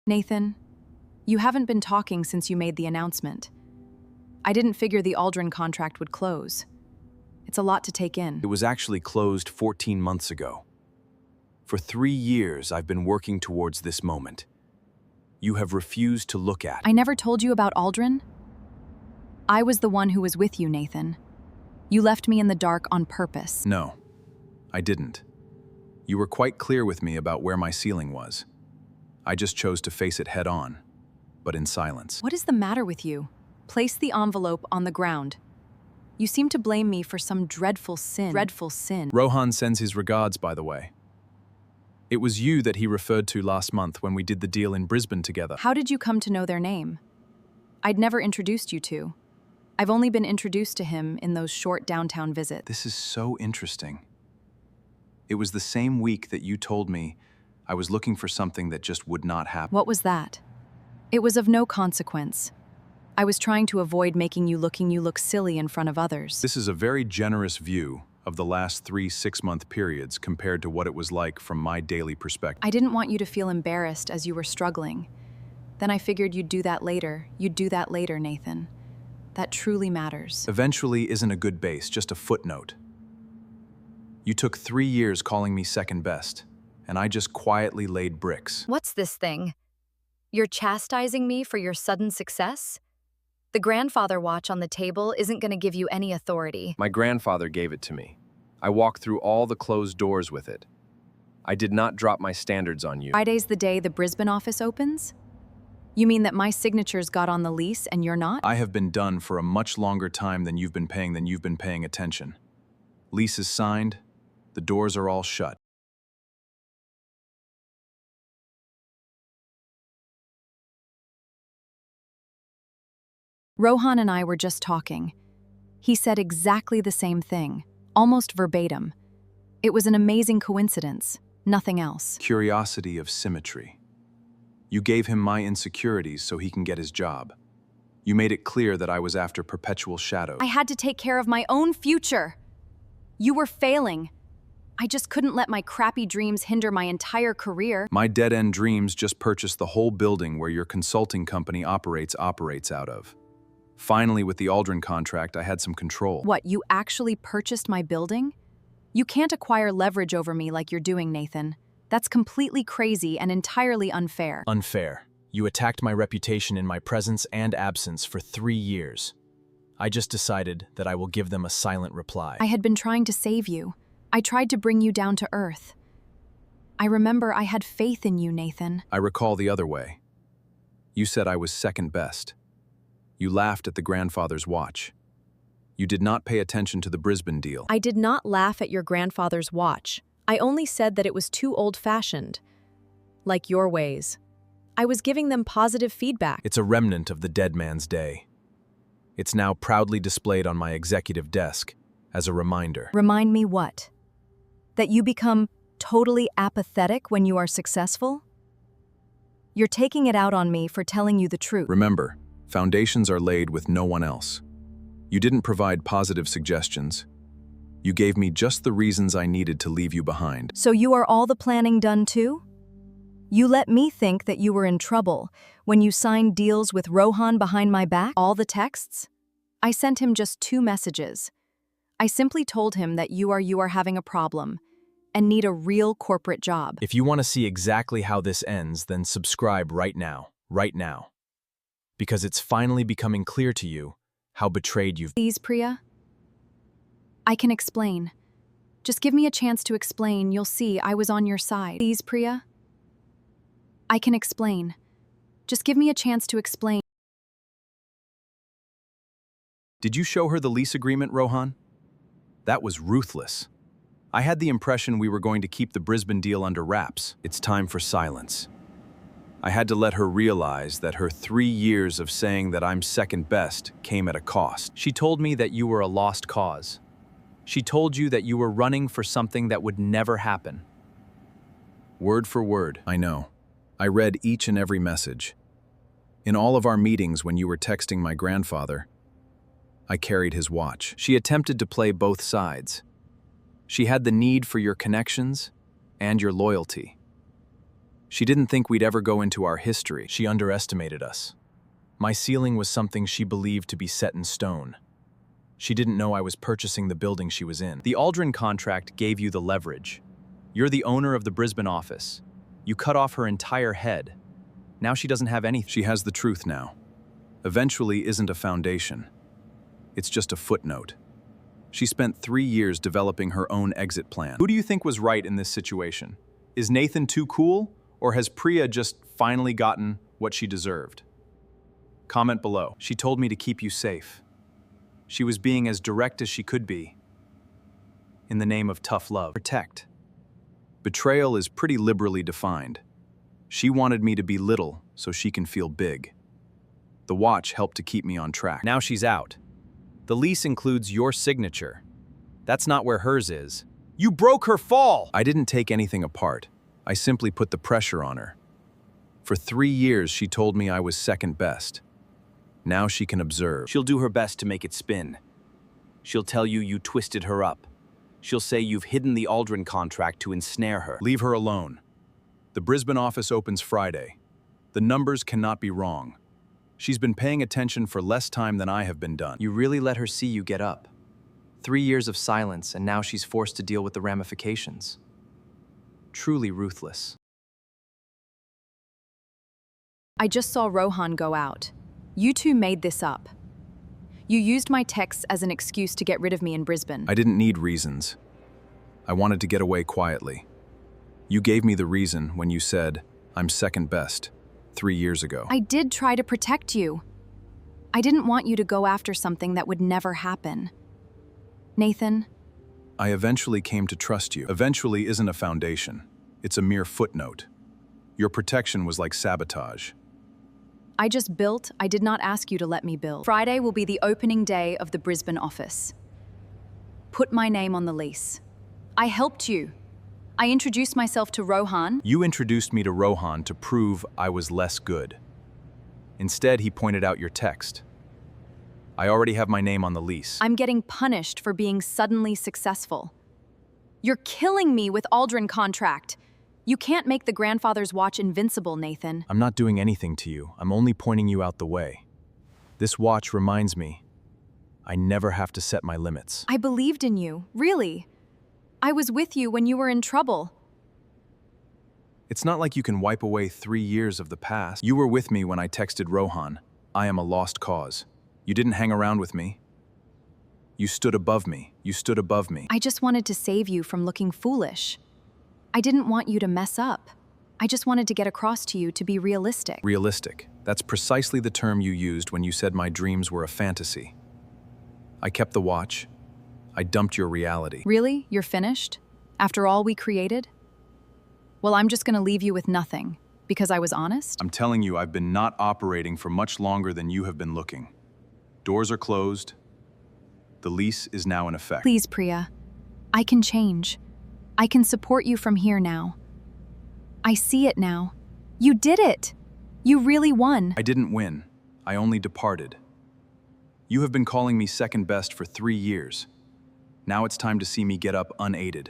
Nathan, you haven't been talking since you made the announcement. I didn't figure the Aldren contract would close. It's a lot to take in. It was actually closed 14 months ago. For 3 years, I've been working towards this moment. You have refused to look at. I never told you about Aldren? I was the one who was with you, Nathan. You left me in the dark on purpose. No, I didn't. You were quite clear with me about where my ceiling was. I just chose to face it head on, but in silence. What is the matter with you? Place the envelope on the ground. You seem to blame me for some dreadful sin. Rohan sends his regards, by the way. It was you that he referred to last month when we did the deal in Brisbane together. How did you come to know their name? I'd never introduced you to. I've only been introduced to him in those short downtown visits. This is so interesting. It was the same week that you told me I was looking for something that just would not happen. What was that? It was of no consequence. I was trying to avoid making you look silly in front of others. This is a very generous view of the last 3 6-month periods compared to what it was like from my daily perspective. I didn't want you to feel embarrassed as you were struggling. Then I figured you'd do that later. You'd do that later, Nathan. That truly matters. Eventually isn't a good base, just a footnote. You took 3 years calling me second best, and I just quietly laid bricks. What's this thing? You're chastising me for your sudden success? The grandfather watch on the table isn't going to give you any authority. My grandfather gave it to me. I walked through all the closed doors with it. I did not drop my standards on you. Friday's the day the Brisbane office opens? You mean that my signatures got on the lease and you're not? I have been done for a much longer time than you've been paying attention. Lease is signed, the doors are all shut. Rohan and I were just talking. He said exactly the same thing, almost verbatim. It was an amazing coincidence, nothing else. Curiosity of symmetry. You gave him my insecurities so he can get his job. You made it clear that I was after perpetual shadows. I had to take care of my own future. You were failing. I just couldn't let my crappy dreams hinder my entire career. My dead-end dreams just purchased the whole building where your consulting company operates out of. Finally, with the Aldren contract, I had some control. What, you actually purchased my building? You can't acquire leverage over me like you're doing, Nathan. That's completely crazy and entirely unfair. Unfair. You attacked my reputation in my presence and absence for 3 years. I just decided that I will give them a silent reply. I had been trying to save you. I tried to bring you down to earth. I remember I had faith in you, Nathan. I recall the other way. You said I was second best. You laughed at the grandfather's watch. You did not pay attention to the Brisbane deal. I did not laugh at your grandfather's watch. I only said that it was too old-fashioned. Like your ways. I was giving them positive feedback. It's a remnant of the dead man's day. It's now proudly displayed on my executive desk as a reminder. Remind me what? That you become totally apathetic when you are successful? You're taking it out on me for telling you the truth. Remember, foundations are laid with no one else. You didn't provide positive suggestions. You gave me just the reasons I needed to leave you behind. So you are all the planning done too? You let me think that you were in trouble when you signed deals with Rohan behind my back? All the texts? I sent him just 2 messages. I simply told him that you are having a problem and need a real corporate job. If you want to see exactly how this ends, then subscribe right now. Because it's finally becoming clear to you how betrayed you've been. Please, Priya? I can explain. Just give me a chance to explain. You'll see I was on your side. Please, Priya? I can explain. Just give me a chance to explain. Did you show her the lease agreement, Rohan? That was ruthless. I had the impression we were going to keep the Brisbane deal under wraps. It's time for silence. I had to let her realize that her 3 years of saying that I'm second best came at a cost. She told me that you were a lost cause. She told you that you were running for something that would never happen. Word for word, I know. I read each and every message. In all of our meetings when you were texting my grandfather, I carried his watch. She attempted to play both sides. She had the need for your connections and your loyalty. She didn't think we'd ever go into our history. She underestimated us. My ceiling was something she believed to be set in stone. She didn't know I was purchasing the building she was in. The Aldren contract gave you the leverage. You're the owner of the Brisbane office. You cut off her entire head. Now she doesn't have anything. She has the truth now. Eventually isn't a foundation. It's just a footnote. She spent 3 years developing her own exit plan. Who do you think was right in this situation? Is Nathan too cool, or has Priya just finally gotten what she deserved? Comment below. She told me to keep you safe. She was being as direct as she could be. In the name of tough love. Protect. Betrayal is pretty liberally defined. She wanted me to be little so she can feel big. The watch helped to keep me on track. Now she's out. The lease includes your signature. That's not where hers is. You broke her fall! I didn't take anything apart. I simply put the pressure on her. For 3 years, she told me I was second best. Now she can observe. She'll do her best to make it spin. She'll tell you you twisted her up. She'll say you've hidden the Aldren contract to ensnare her. Leave her alone. The Brisbane office opens Friday. The numbers cannot be wrong. She's been paying attention for less time than I have been done. You really let her see you get up. 3 years of silence, and now she's forced to deal with the ramifications. Truly ruthless. I just saw Rohan go out. You two made this up. You used my texts as an excuse to get rid of me in Brisbane. I didn't need reasons. I wanted to get away quietly. You gave me the reason when you said, I'm second best, 3 years ago. I did try to protect you. I didn't want you to go after something that would never happen. Nathan? I eventually came to trust you. Eventually isn't a foundation. It's a mere footnote. Your protection was like sabotage. I just built. I did not ask you to let me build. Friday will be the opening day of the Brisbane office. Put my name on the lease. I helped you. I introduced myself to Rohan. You introduced me to Rohan to prove I was less good. Instead, he pointed out your text. I already have my name on the lease. I'm getting punished for being suddenly successful. You're killing me with Aldren contract. You can't make the grandfather's watch invincible, Nathan. I'm not doing anything to you. I'm only pointing you out the way. This watch reminds me, I never have to set my limits. I believed in you, really. I was with you when you were in trouble. It's not like you can wipe away 3 years of the past. You were with me when I texted Rohan, I am a lost cause. You didn't hang around with me. You stood above me. You stood above me. I just wanted to save you from looking foolish. I didn't want you to mess up. I just wanted to get across to you to be realistic. Realistic. That's precisely the term you used when you said my dreams were a fantasy. I kept the watch. I dumped your reality. Really? You're finished? After all we created? Well, I'm just gonna leave you with nothing, because I was honest. I'm telling you, I've been not operating for much longer than you have been looking. Doors are closed. The lease is now in effect. Please, Priya. I can change. I can support you from here now. I see it now. You did it! You really won. I didn't win. I only departed. You have been calling me second best for 3 years. Now it's time to see me get up unaided.